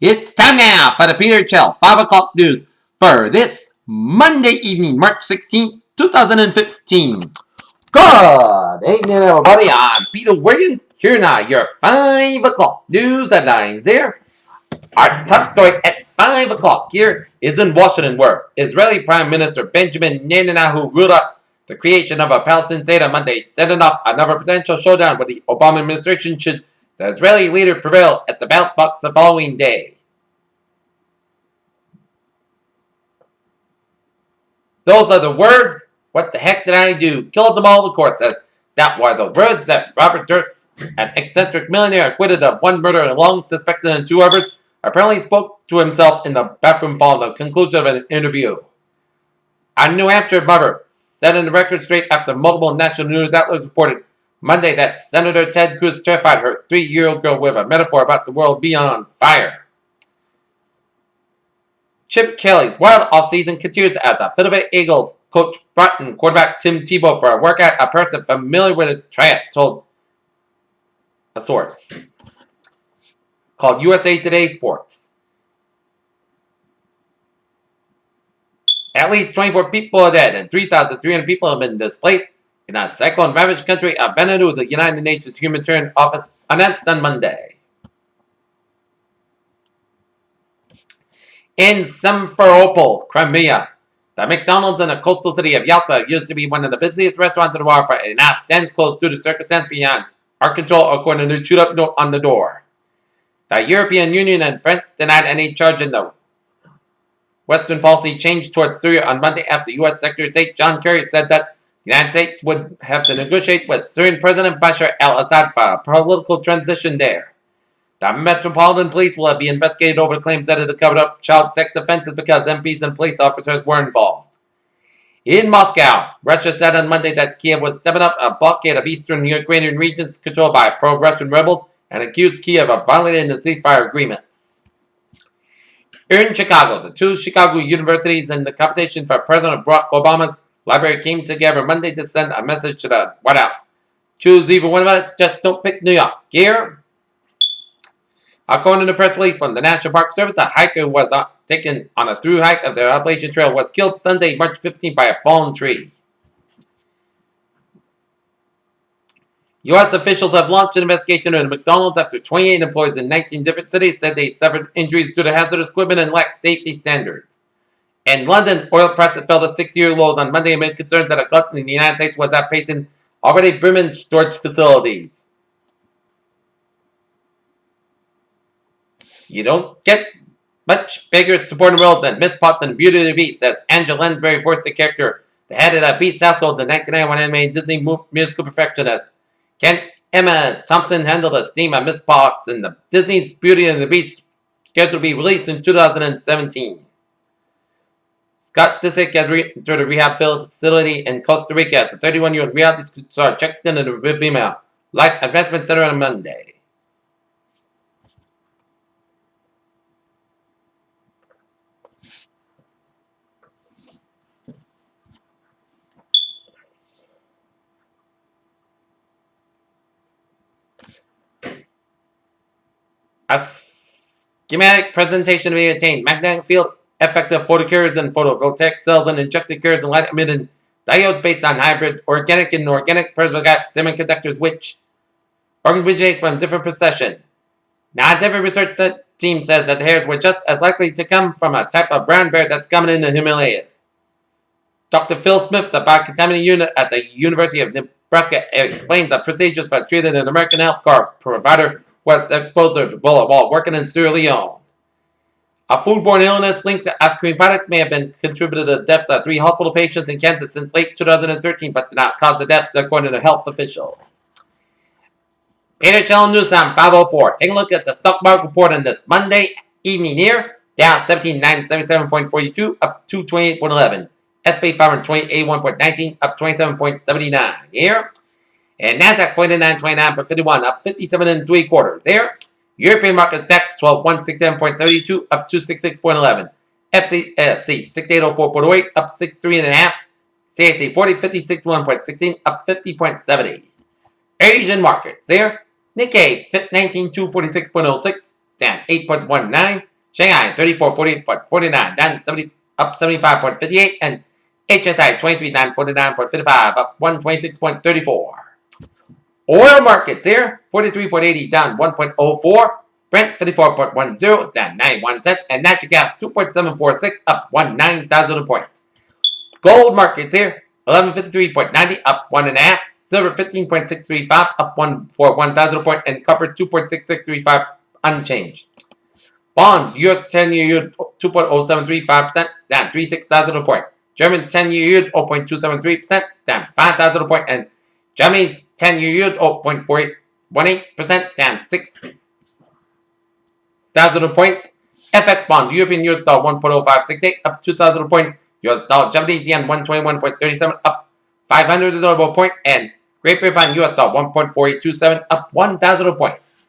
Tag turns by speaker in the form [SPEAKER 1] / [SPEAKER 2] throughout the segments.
[SPEAKER 1] It's time now for the Peter Chell 5 o'clock news for this Monday evening, March 16th, 2015. Good evening, everybody. I'm Peter Wiggins. Here now, your 5 o'clock news headlines here. Our top story at 5 o'clock here is in Washington, where Israeli Prime Minister Benjamin Netanyahu ruled out the creation of a Palestinian state on Monday, setting off another potential showdown with the Obama administration should the Israeli leader prevail at the ballot box the following day. Those are the words. What the heck did I do? Killed them all, the court says. That were the words that Robert Durst, an eccentric millionaire acquitted of one murder and long suspected in two others, apparently spoke to himself in the bathroom following the conclusion of an interview. A New Hampshire mother setting the record straight after multiple national news outlets reported Monday that Senator Ted Cruz terrified her 3-year-old girl with a metaphor about the world being on fire. Chip Kelly's wild offseason continues as a Philadelphia Eagles coach brought in quarterback Tim Tebow for a workout. A person familiar with the triad told a source called USA Today Sports. At least 24 people are dead and 3,300 people have been displaced in a cyclone-ravaged country of Vanuatu, the United Nations Humanitarian Office announced on Monday. In Simferopol, Crimea, the McDonald's in the coastal city of Yalta used to be one of the busiest restaurants in the world, and now stands closed due to circumstances beyond our control, according to a chewed-up note on the door. The European Union and France denied any charge in the Western policy change towards Syria on Monday after U.S. Secretary of State John Kerry said that the United States would have to negotiate with Syrian President Bashar al-Assad for a political transition there. The Metropolitan Police will be investigated over claims that it covered up child sex offenses because MPs and police officers were involved. In Moscow, Russia said on Monday that Kiev was stepping up a blockade of eastern Ukrainian regions controlled by pro-Russian rebels and accused Kiev of violating the ceasefire agreements. In Chicago, the two Chicago universities in the competition for President Barack Obama's library came together Monday to send a message to the White House. Choose either one of us, just don't pick New York. Here, according to the press release from the National Park Service, a hiker was taken on a through hike of the Appalachian Trail was killed Sunday, March 15th by a fallen tree. U.S. officials have launched an investigation into McDonald's after 28 employees in 19 different cities said they suffered injuries due to hazardous equipment and lacked safety standards. In London, oil prices fell to 6-year lows on Monday amid concerns that a glut in the United States was outpacing already brimming storage facilities. You don't get much bigger supporting roles than Miss Potts in Beauty and the Beast, says Angela Lansbury voiced the character, the head of the Beast household, the 1991 animated Disney musical perfectionist. Can Emma Thompson handle the steam of Miss Potts in the Disney's Beauty and the Beast, scheduled to be released in 2017? Scott Disick has entered a rehab facility in Costa Rica as a 31-year-old reality star checked in the Vimeo Life Advancement Center on Monday. A schematic presentation to be attained. Magnetic field effective photocarriers and photovoltaic cells and injected carriers and light emitting diodes based on hybrid organic and inorganic perovskite semiconductors, which originates from different procession. Now, a different research team says that the hairs were just as likely to come from a type of brown bear that's common in the Himalayas. Dr. Phil Smith, the biocontaminant unit at the University of Nebraska, explains that procedures for treating an American health care provider was exposed to Ebola while working in Sierra Leone. A foodborne illness linked to ice cream products may have been contributed to the deaths of 3 hospital patients in Kansas since late 2013, but did not cause the deaths, according to health officials. Peter Channel News Time 504. Take a look at the stock market report on this Monday evening here. Dow 17,977.42, up 228.11. SP 528.81.19, up 27.79 here. And NASDAQ 49.29.51, up 57 and 3/4 there. European market DAX 12,167.72, up 266.11. FTSE 6804.08, up 63.5. CAC 4056.1.16, up 50.70. Asian markets there. Nikkei 19,246.06, down 8.19. Shanghai 3448.49 down 70 up 75.58, and HSI 23949.55 up 126.34. Oil markets here 43.80 down 1.04. Brent 54.10 down 91 cents, and natural gas 2.746 up 19,000 points. Gold markets here 1153.90 up 1.5. Silver 15.635 up 1,000 point, and copper 2.6635 unchanged. Bonds, US 10-year yield 2.0735% down 36,000 point. German 10-year yield 0.273% down 5,000 point, and Germany's 10-year yield 0.4818% down 6,000 point. FX bond, European US dollar 1.0568 up 2,000 point. US dollar Japanese yen 121.37 up 500 point, and Great Britain US dollar 1.4827 up 1,000 points.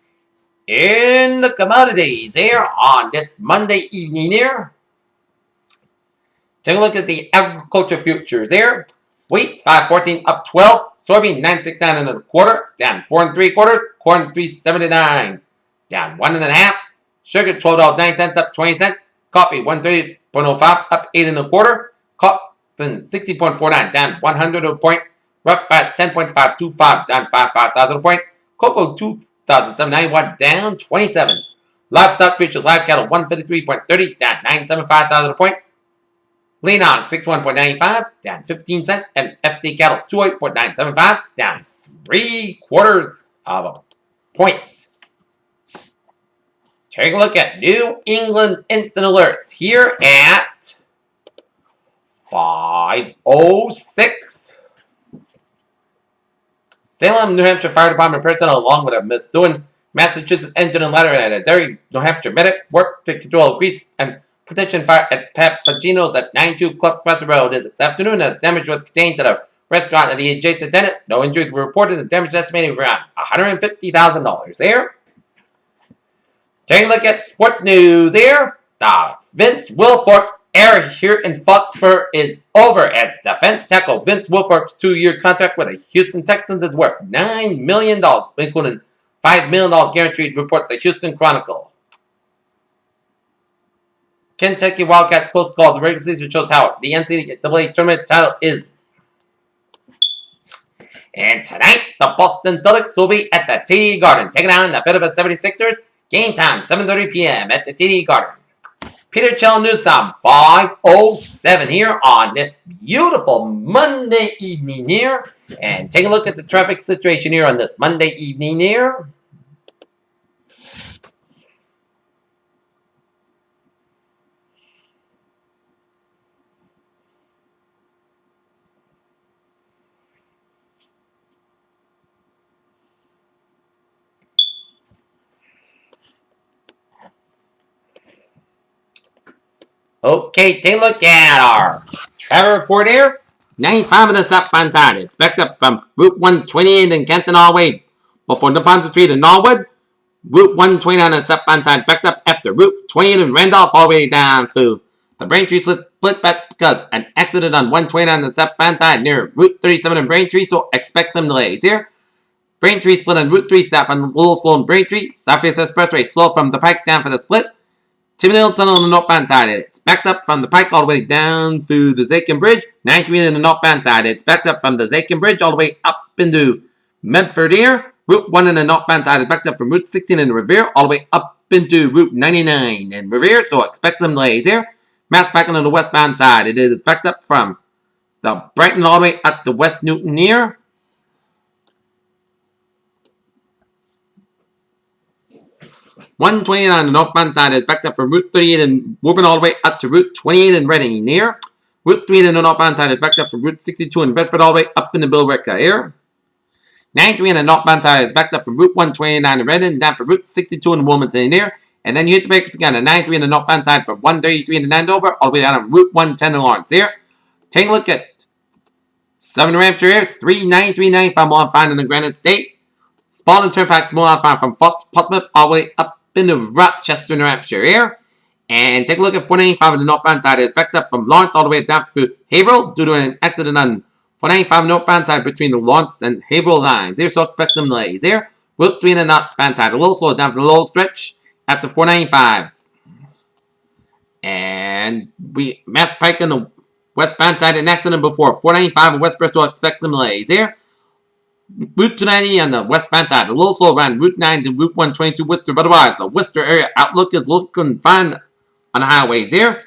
[SPEAKER 1] In the commodities here on this Monday evening here, take a look at the agriculture futures here. Wheat 514 up 12, soybean 969 and a quarter down 4 3/4, corn 379 down 1.5, sugar $12.09 up 20 cents, coffee 130.05 up 8 1/4, cotton 60.49 down 100 point, rough fats 10.525 down 5,000 point, cocoa 2,791 down 27. Livestock futures live cattle 153.30 down 975,000 point. Lean on 61.95 down 15 cents, and FD cattle 28.975 down 3/4 of a point. Take a look at New England instant alerts here at 5:06. Salem, New Hampshire Fire Department personnel, along with a Methuen, Massachusetts engine and ladder and a Derry, New Hampshire medic, worked to control grease and protection fire at Papagino's at 92 Clough Crest Road this afternoon, as damage was contained to the restaurant and the adjacent tenant. No injuries were reported, and damage estimated around $150,000 here. Take a look at sports news here. The Vince Wilfork era here in Foxborough is over, as defense tackle Vince Wilfork's 2-year contract with the Houston Texans is worth $9 million, including $5 million guaranteed, reports the Houston Chronicle. Kentucky Wildcats close calls in regular season shows how the NCAA tournament title is. And tonight, the Boston Celtics will be at the TD Garden, taking on the Philadelphia 76ers. Game time, 7:30 p.m. at the TD Garden. Peter Chell News Time, 5:07 here on this beautiful Monday evening here. And take a look at the traffic situation here on this Monday evening here. Okay, take a look at our travel report here. 95 of the southbound side. It's backed up from Route 128 in Canton all the way before Neponset Street in Norwood. Route 129 on the southbound side backed up after Route 28 in Randolph all the way down through the Braintree split. That's because an accident on 129 on the southbound side near Route 37 in Braintree, so expect some delays here. Braintree split on Route 3 stop on a little slow in Braintree. Southeast Expressway slow from the Pike down for the split. Timothy Hill Tunnel on the northbound side. It's backed up from the Pike all the way down through the Zakin Bridge. 93 on the northbound side. It's backed up from the Zakin Bridge all the way up into Medford here. Route 1 on the northbound side is backed up from Route 16 in Revere all the way up into Route 99 in Revere, so expect some delays here. Mass backing on the westbound side. It is backed up from the Brighton all the way up to West Newton here. $129 on the northbound side is backed up from Route 38 in Woburn all the way up to Route 28 in Reading near. Route 3 on the northbound side is backed up from Route 62 in Bedford all the way up into Billerica here. 93 on the northbound side is backed up from Route 129 in Reading down from Route 62 in Wilmington here. And then you hit the brakes again on 93 on the northbound side from 133 in Andover all the way down on Route 110 in Lawrence here. Take a look at 7 New Hampshire here. 393.95 mile found in the Granite State. Spalding Turnpike's mile found from Portsmouth all the way up into Rochester, New Hampshire here. And take a look at 495 on the northbound side. It's backed up from Lawrence all the way down to Haverhill due to an accident on 495 northbound side between the Lawrence and Haverhill lines. Here, so expect some delays here. Route 3 on the northbound side. A little slow down for the little stretch after 495. And Mass Pike on the westbound side and next to them before 495 and West Bristol expects some delays here. Route 290 on the westbound side, a little slow around Route 9 to Route 122 Worcester, but otherwise the Worcester area outlook is looking fine on the highways here.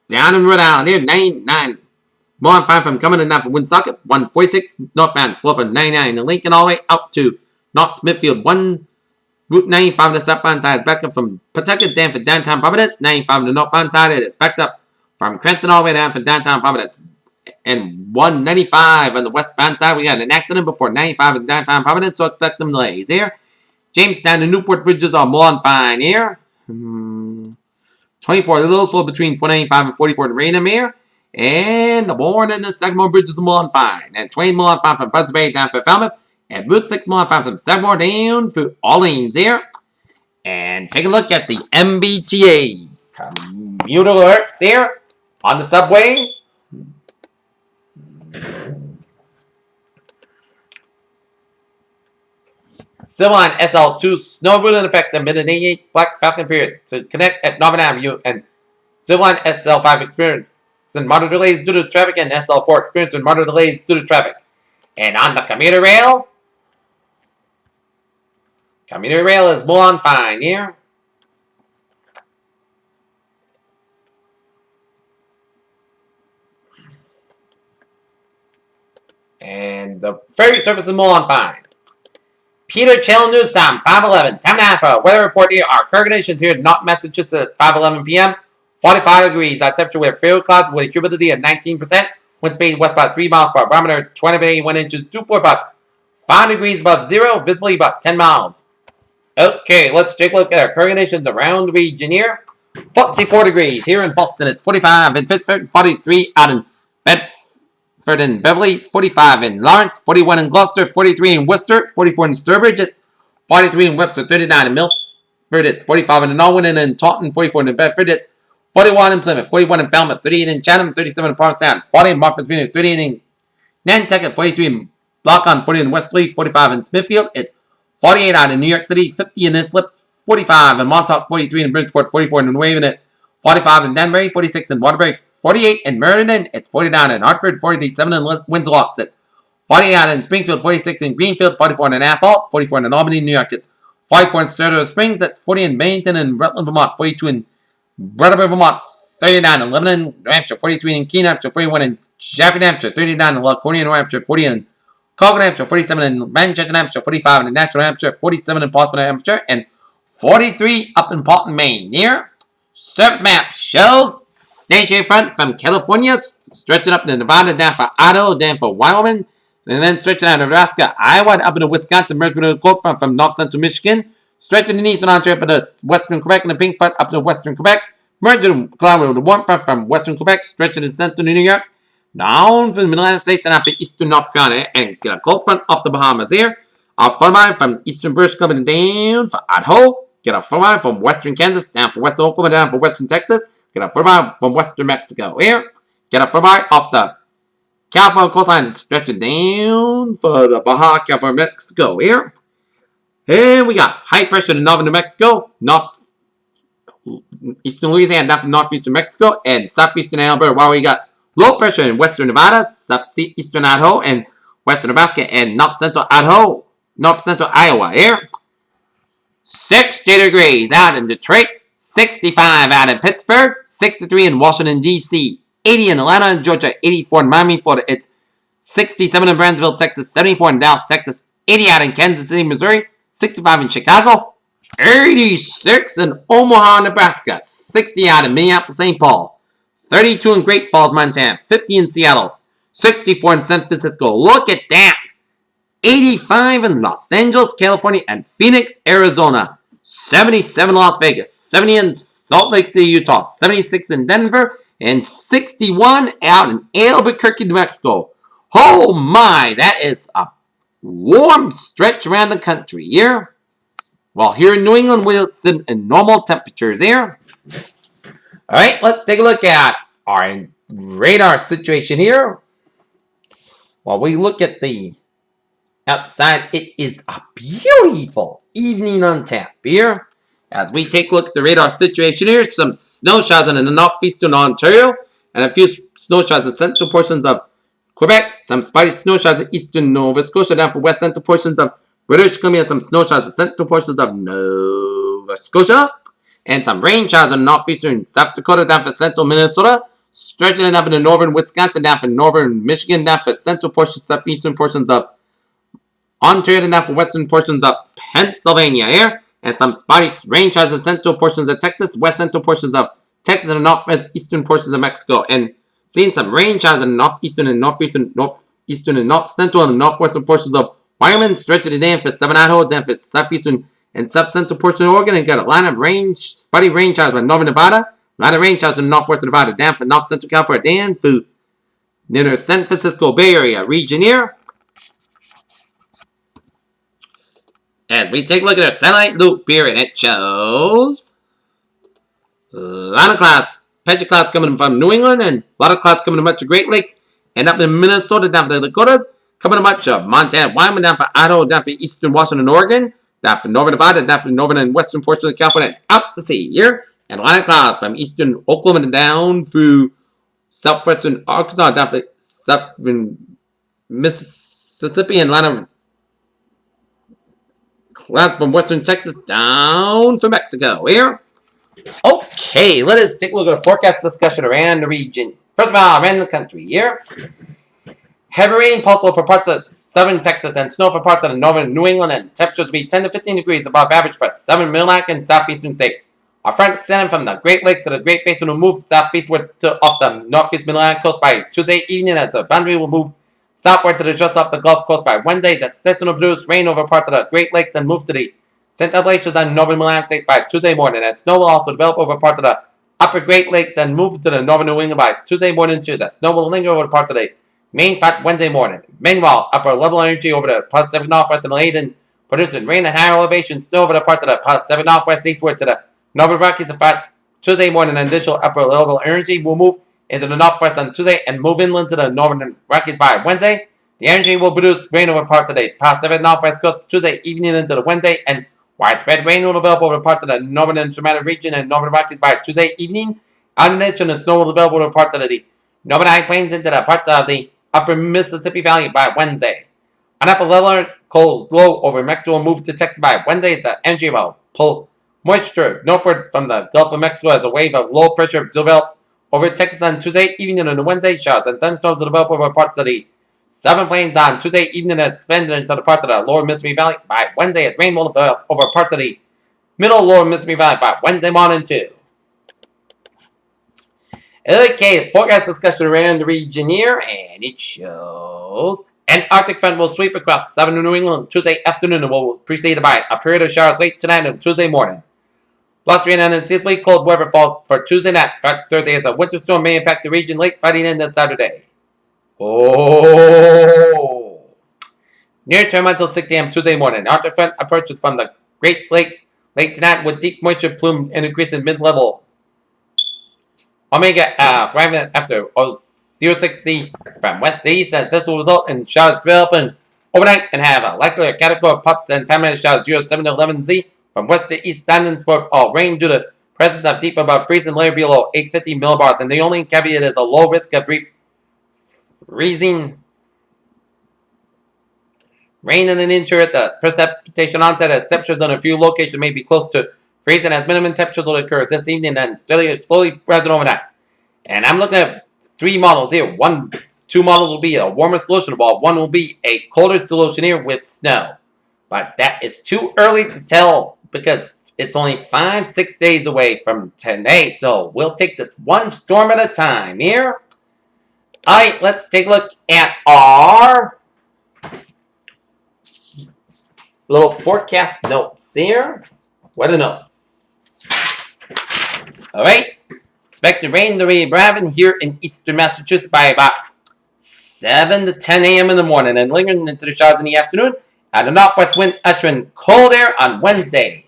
[SPEAKER 1] Down in Rhode Island here, 99. More on 5 from coming in now from Woonsocket, 146 northbound, slow from 99 and Lincoln all the way out to North Smithfield, 1 Route 95 on the southbound side is back up from Pawtucket down for downtown Providence. 95 on the northbound side it is backed up from Cranston all the way down for downtown Providence. And 195 on the westbound side, we got an accident before 95 in downtown Providence, so expect some delays here. Jamestown and Newport bridges are more on fine here. 24, a little slow between 495 and 44 in Raynham here. And the Bourne and the Sagamore bridges are more on fine. And Twain more on fine from Buzzard Bay down for Falmouth. And Route 6 more on fine from Sagamore down for Orleans here. And take a look at the MBTA commuter alerts here on the subway. Silverline SL2 snow boot in effect the mid-88 Black Falcon periods to connect at Northern Avenue and Silverline SL5 experiencing moderate delays due to traffic and SL4 experiencing moderate delays due to traffic. And on the commuter rail is more on fine here. And the ferry service is more on fine. Peter Channel News Time, 5:11. Time now for a weather report here. Our current conditions here in North Massachusetts at 5:11 p.m. 45 degrees. Our temperature with fair clouds with a humidity of 19%. Wind speed west about 3 miles per hour. Barometer 20.81 inches. Dew point about 5 degrees above zero. Visibility about 10 miles. Okay, let's take a look at our current conditions around the region here. 44 degrees here in Boston. It's 45 in Pittsburgh. 43 out in Bedford and Beverly, 45 in Lawrence, 41 in Gloucester, 43 in Worcester, 44 in Sturbridge, it's 43 in Webster, 39 in Milford, it's 45 in Norwin and in Taunton, 44 in Bedford, it's 41 in Plymouth, 41 in Falmouth, 38 in Chatham, 37 in Provincetown, 40 in Martha's Vineyard, 38 in Nantucket, 43 in Blockon, 40 in Westerly, 45 in Smithfield, it's 48 out in New York City, 50 in Islip, 45 in Montauk, 43 in Bridgeport, 44 in New Haven, it's 45 in Danbury, 46 in Waterbury, 48 in Meriden, it's 49 in Hartford, 47 in Windsor Locks, it's 48 in Springfield, 46 in Greenfield, 44 in Athol, 44 in Albany, New York, it's 44 in Colorado Springs, that's 40 in Bennington and Rutland, Vermont, 42 in Brattleboro, Vermont, 39 in Lebanon, New Hampshire, 43 in Keene, New Hampshire, 41 in Jaffrey, New Hampshire, 39 in Laconia, New Hampshire, 40 in Concord, New Hampshire, 47 in Manchester, New Hampshire, 45 in Nashville, New Hampshire, 47 in Portsmouth, New Hampshire, and 43 up in Portland, Maine. Here, surface map shows stationary front from California, stretching up to Nevada, down for Idaho, down for Wyoming, and then stretching out to Nebraska, Iowa, up into Wisconsin, merging with a cold front from north central Michigan, stretching in eastern Ontario up into western Quebec, and the pink front up to western Quebec, merging with the warm front from western Quebec, stretching in central New York, down from the United States and up to eastern North Carolina, and get a cold front off the Bahamas here. A front from eastern British coming down for Idaho, get a front from western Kansas, down for western Oklahoma, down for western Texas, get a front from western Mexico here, get a front off the California coastline, stretching down for the Baja California, Mexico here. And we got high pressure in northern New Mexico, eastern Louisiana, northeastern Mexico, and southeastern Alberta, while we got low pressure in western Nevada, southeastern Idaho, and western Nebraska, and north central Idaho, north central Iowa here. 60 degrees out in Detroit, 65 out in Pittsburgh, 63 in Washington, D.C., 80 in Atlanta, Georgia, 84 in Miami, Florida, it's 67 in Brownsville, Texas, 74 in Dallas, Texas, 80 out in Kansas City, Missouri, 65 in Chicago, 86 in Omaha, Nebraska, 60 out in Minneapolis, St. Paul, 32 in Great Falls, Montana, 50 in Seattle, 64 in San Francisco. Look at that! 85 in Los Angeles, California, and Phoenix, Arizona, 77 in Las Vegas, 70 in Salt Lake City, Utah, 76 in Denver, and 61 out in Albuquerque, New Mexico. Oh my, that is a warm stretch around the country here. While here in New England, we'll sit in normal temperatures here. Alright, let's take a look at our radar situation here. While we look at the outside, it is a beautiful evening on tap here. As we take a look at the radar situation here, some snow showers in the northeastern Ontario, and a few snow showers in central portions of Quebec, some spotty snow showers in eastern Nova Scotia, down for west central portions of British Columbia, some snow showers in central portions of Nova Scotia, and some rain showers in northeastern South Dakota, down for central Minnesota, stretching up into northern Wisconsin, down for northern Michigan, down for central portions, southeastern portions of Ontario, down for western portions of Pennsylvania here, and some spotty rain showers in central portions of Texas, west central portions of Texas, and northeastern portions of Mexico, and seeing some rain showers in northeastern and northeastern and north central and northwestern portions of Wyoming, stretching down for southern Idaho, down for southeastern and south central portion of Oregon, and got a line of spotty rain showers in northern Nevada, a line of rain showers in northwestern Nevada, down for north central California, down for near the San Francisco Bay Area region here. As we take a look at our satellite loop here, and it shows a lot of clouds. Patchy clouds coming from New England, and a lot of clouds coming to much of Great Lakes, and up in Minnesota, down for the Dakotas, coming to much of Montana, Wyoming, down for Idaho, down for eastern Washington, Oregon, down for northern Nevada, down for northern and western portions of California, and up to sea here, and a lot of clouds from eastern Oklahoma and down through southwestern Arkansas, down for southern Mississippi, and a lot of clouds from western Texas down for Mexico here. Okay, let us take a look at a forecast discussion around the region. First of all, around the country here. Heavy rain possible for parts of southern Texas and snow for parts of the northern New England, and temperatures will be 10 to 15 degrees above average for southern Mid-Atlantic and southeastern states. Our front extending from the Great Lakes to the Great Basin will move southeastward off the northeast Mid-Atlantic coast by Tuesday evening, as the boundary will move southward to the just off the Gulf Coast by Wednesday. The system will produce rain over parts of the Great Lakes and move to the Central Appalachians and northern Mid-Atlantic states by Tuesday morning, and snow will also develop over parts of the upper Great Lakes and move to the northern New England by Tuesday morning too. The snow will linger over parts of the main flat Wednesday morning. Meanwhile, upper level energy over the Pacific Northwest and Laden, producing rain and higher elevation snow over the parts of the Pacific Northwest eastward to the Northern Rockies and flat Tuesday morning. And additional upper level energy will move into the northwest on Tuesday and move inland to the Northern Rockies by Wednesday. The energy will produce rain over parts of the Pacific Northwest coast Tuesday evening into the Wednesday, and widespread rain will develop over parts of the northern and Intermountain region and northern Rockies by Tuesday evening. In addition, the snow will develop over parts of the northern high plains into the parts of the upper Mississippi Valley by Wednesday. An upper level cold low over Mexico will move to Texas by Wednesday. The energy will pull moisture northward from the Gulf of Mexico as a wave of low pressure develops over Texas on Tuesday evening and Wednesday. Showers and thunderstorms will develop over parts of the southern plains on Tuesday evening as expanded into the parts of the lower Mississippi Valley by Wednesday, as rain will develop over parts of the middle lower Mississippi Valley by Wednesday morning too. Okay, forecast discussion around the region here, and it shows an Arctic front will sweep across southern New England Tuesday afternoon and will preceded by a period of showers late tonight and Tuesday morning. Blustery and unseasonably cold weather falls for Tuesday night. Thursday, as a winter storm may impact the region late Friday into Saturday. Oh! Near term until 6 a.m. Tuesday morning. Arctic front approaches from the Great Lakes late tonight with deep moisture plume and increase in mid-level. Omega arriving after 060 from west to east, and this will result in showers developing overnight and have a likely category of pups and time showers 07 to 11Z from west to east, standing for all rain due to the presence of deep above freezing layer below 850 millibars, and the only caveat is a low risk of brief freezing rain in the interior. The precipitation onset as temperatures on a few locations may be close to freezing, as minimum temperatures will occur this evening and slowly present overnight. And I'm looking at 3 models here. 2 models will be a warmer solution, while 1 will be a colder solution here with snow. But that is too early to tell because it's only 5-6 days away from today. So we'll take this one storm at a time here. Alright, let's take a look at our little forecast notes here. What are the notes? Alright, expected rain to be arriving here in eastern Massachusetts by about 7 to 10 a.m. in the morning and lingering into the showers in the afternoon, and a northwest wind ushering cold air on Wednesday.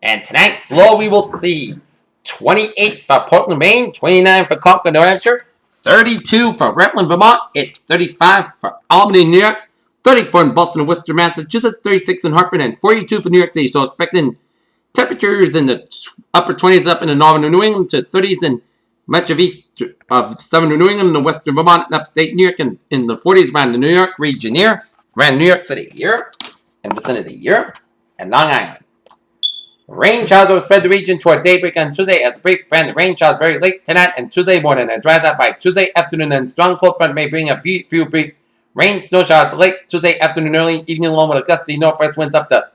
[SPEAKER 1] And tonight's low we will see 28 for Portland, Maine, 29 for Concord, New Hampshire, 32 for Rutland, Vermont, it's 35 for Albany, New York, 34 in Boston and Worcester, Massachusetts, 36 in Hartford, and 42 for New York City. So expecting temperatures in the upper 20s up in the northern New England to 30s in much of east of southern New England, the western Vermont, and upstate New York, and in the 40s around the New York region here, around New York City here, and vicinity here, and Long Island. Rain showers will spread the region toward daybreak on Tuesday as a brief trend. Rain showers very late tonight and Tuesday morning and dries out by Tuesday afternoon, and strong cold front may bring a few brief rain, snow showers late Tuesday afternoon, early evening, along with a gusty northwest winds up to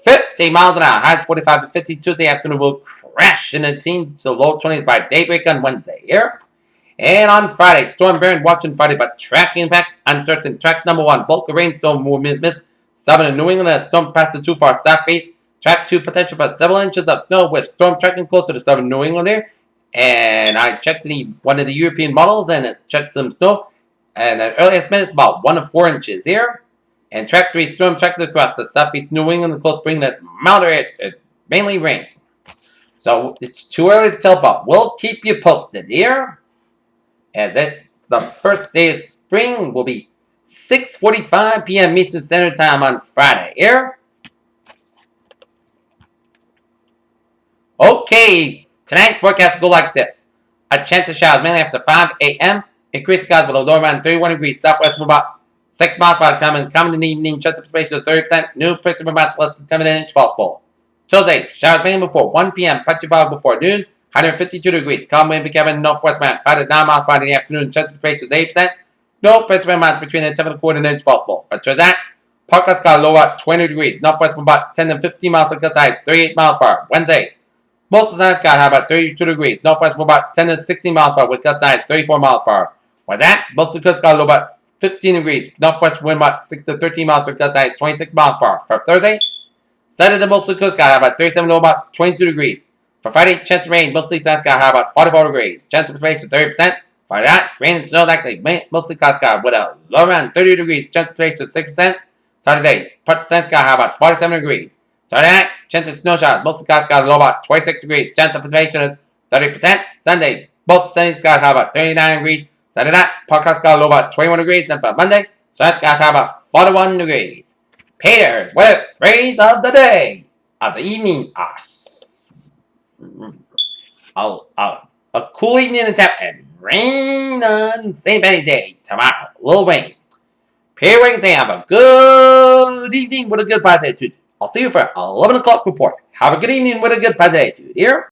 [SPEAKER 1] 50 miles an hour. Highs 45 to 50. Tuesday afternoon will crash in the teens to low 20s by daybreak on Wednesday here. And on Friday, storm bearing watching Friday, but track impacts uncertain. Track number 1, bulk of rainstorm will miss southern New England as storm passes too far southeast. Track 2, potential for several inches of snow with storm tracking closer to southern New England here. And I checked one of the European models and it's checked some snow. And the earliest minute is about 1 to 4 inches here. And track 3, storm tracks across the southeast New England and close, bringing that moderate, mainly rain. So it's too early to tell, but we'll keep you posted here. As it's the first day of spring, will be 6:45 p.m. Eastern Standard Time on Friday here. Okay, tonight's forecast will go like this. A chance of showers mainly after 5 a.m. Increasing clouds with a low around 31 degrees. Southwest from about 6 miles per hour common in the evening. Chance of precipitation of 30%. New precipitation amounts less than 10 inch possible. Tuesday, showers mainly before 1 p.m. Patchy fog before noon. 152 degrees. Calm wind becoming northwest wind. 5 to 9 miles per hour in the afternoon. Chance of precipitation is 8%. No precipitation amounts between a 10 and a quarter inch possible. For Thursday, forecast cloud low at 20 degrees. Northwest from about 10 to 15 miles per hour. 38 miles per hour. Wednesday, most of the night sky high about 32 degrees. Northwest from about 10 to 16 miles per hour with gust size 34 miles per hour. What's that? Most of the sky low about 15 degrees. Northwest wind about 6 to 13 miles per gust size 26 miles per hour. For Thursday, Saturday mostly coast sky high about 37 low about 22 degrees. For Friday, chance of rain, mostly sun sky high about 44 degrees. Chance of precipitation 30%. For that, rain and snow likely, mostly cloud sky with a low around 30 degrees. Chance of precipitation 6%. Saturday, part of sun sky high about 47 degrees. Saturday night, chance of snow showers, mostly cloud sky low about 26 degrees. Chance of precipitation is 30%. Sunday, both sunny skies high about 39 degrees. Saturday night, part cloud sky low about 21 degrees. And for Monday, sun skies high about 41 degrees. Peters with phrase of the day, of the evening, a cool evening in the tap and rain on St. Patty's Day tomorrow. A little rain. Peter Wiggins say have a good evening with a good positive attitude. I'll see you for 11 o'clock report. Have a good evening with a good positive attitude. Here.